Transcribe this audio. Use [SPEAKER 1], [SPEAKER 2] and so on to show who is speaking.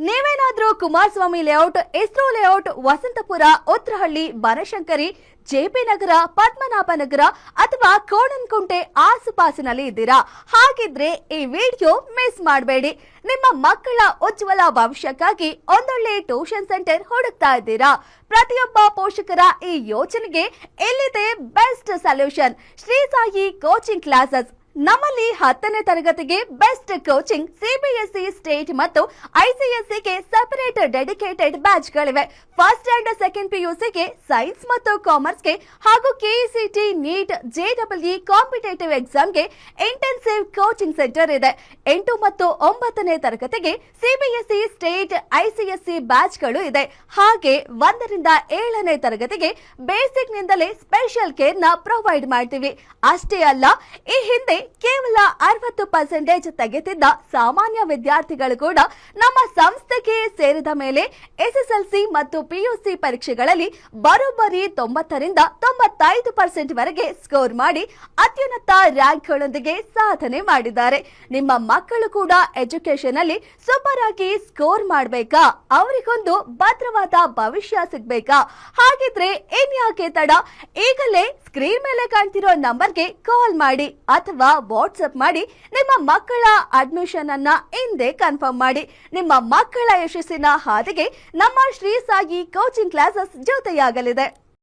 [SPEAKER 1] ನೀವೇನಾದ್ರೂ Kumaraswamy layout, ISRO layout, Vasanthapura, Uttarahalli, Banashankari, JP Nagar, Padmanabhanagar ಅಥವಾ ಕೋಣನಕುಂಟೆ ಆಸುಪಾಸಿನಲ್ಲಿ ಇದ್ದೀರಾ? ಹಾಗಿದ್ರೆ ಈ ವಿಡಿಯೋ ಮಿಸ್ ಮಾಡಬೇಡಿ. ನಿಮ್ಮ ಮಕ್ಕಳ ಉಜ್ವಲ ಭವಿಷ್ಯಕ್ಕಾಗಿ ಒಂದೊಳ್ಳೆ ಟ್ಯೂಷನ್ ಸೆಂಟರ್ ಹುಡುಕ್ತಾ ಇದ್ದೀರಾ? ಪ್ರತಿಯೊಬ್ಬ ಪೋಷಕರ ಈ ಯೋಚನೆಗೆ ಇಲ್ಲಿದೆ best solution. Shri Sai coaching classes. ನಮ್ಮಲ್ಲಿ 10ನೇ ತರಗತಿಗೆ ಬೆಸ್ಟ್ ಕೋಚಿಂಗ್, ಸಿಬಿಎಸ್ಇ, ಸ್ಟೇಟ್ ಮತ್ತು ಐಸಿಎಸ್ಸಿಗೆ ಸೆಪರೇಟ್ ಡೆಡಿಕೇಟೆಡ್ ಬ್ಯಾಚ್ಗಳಿವೆ. ಫಸ್ಟ್ ಅಂಡ್ ಸೆಕೆಂಡ್ ಪಿಯುಸಿಗೆ ಸೈನ್ಸ್ ಮತ್ತು ಕಾಮರ್ಸ್ಗೆ ಹಾಗೂ ಕೆಇಸಿಟಿ, ನೀಟ್, ಜೆಡಬ್ಲ್ಇ ಕಾಂಪಿಟೇಟಿವ್ ಎಕ್ಸಾಮ್ಗೆ ಇಂಟೆನ್ಸಿವ್ ಕೋಚಿಂಗ್ ಸೆಂಟರ್ ಇದೆ. 8 ಮತ್ತು 9ನೇ ತರಗತಿಗೆ ಸಿಬಿಎಸ್ಇ, ಸ್ಟೇಟ್, ಐಸಿಎಸ್ಸಿ ಬ್ಯಾಚ್ಗಳು ಇದೆ. ಹಾಗೆ 1ರಿಂದ 7ನೇ ತರಗತಿಗೆ ಬೇಸಿಕ್ ನಿಂದಲೇ ಸ್ಪೆಷಲ್ ಕೇರ್ ನ ಪ್ರೊವೈಡ್ ಮಾಡ್ತೀವಿ. ಅಷ್ಟೇ ಅಲ್ಲ, ಈ ಹಿಂದೆ ಕೇವಲ 60% ತೆಗೆದಿದ್ದ ಸಾಮಾನ್ಯ ವಿದ್ಯಾರ್ಥಿಗಳು ಕೂಡ ನಮ್ಮ ಸಂಸ್ಥೆಗೆ ಸೇರಿದ ಮೇಲೆ ಎಸ್ಎಸ್ಎಲ್ಸಿ ಮತ್ತು ಪಿಯುಸಿ ಪರೀಕ್ಷೆಗಳಲ್ಲಿ ಬರೋಬ್ಬರಿ 90ರಿಂದ 95% ವರೆಗೆ ಸ್ಕೋರ್ ಮಾಡಿ ಅತ್ಯುನ್ನತ ರ್ಯಾಂಕ್ಗಳೊಂದಿಗೆ ಸಾಧನೆ ಮಾಡಿದ್ದಾರೆ. ನಿಮ್ಮ ಮಕ್ಕಳು ಕೂಡ ಎಜುಕೇಶನ್ ಅಲ್ಲಿ ಸೂಪರ್ ಆಗಿ ಸ್ಕೋರ್ ಮಾಡಬೇಕಾ? ಅವರಿಗೊಂದು ಭದ್ರವಾದ ಭವಿಷ್ಯ ಸಿಗಬೇಕಾ? ಹಾಗಿದ್ರೆ ಇನ್ಯಾಕೆ ತಡ? ಈಗಲೇ ಸ್ಕ್ರೀನ್ ಮೇಲೆ ಕಾಣ್ತಿರೋ ನಂಬರ್ಗೆ ಕಾಲ್ ಮಾಡಿ ಅಥವಾ ವಾಟ್ಸ್ಆಪ್ ಮಾಡಿ ನಿಮ್ಮ ಮಕ್ಕಳ ಅಡ್ಮಿಷನ್ ಅನ್ನ ಹಿಂದೆ ಕನ್ಫರ್ಮ್ ಮಾಡಿ. ನಿಮ್ಮ ಮಕ್ಕಳ ಯಶಸ್ಸಿನ ಹಾದಿಗೆ ನಮ್ಮ ಶ್ರೀ ಸಾಯಿ ಕೋಚಿಂಗ್ ಕ್ಲಾಸಸ್ ಜೊತೆಯಾಗಲಿದೆ.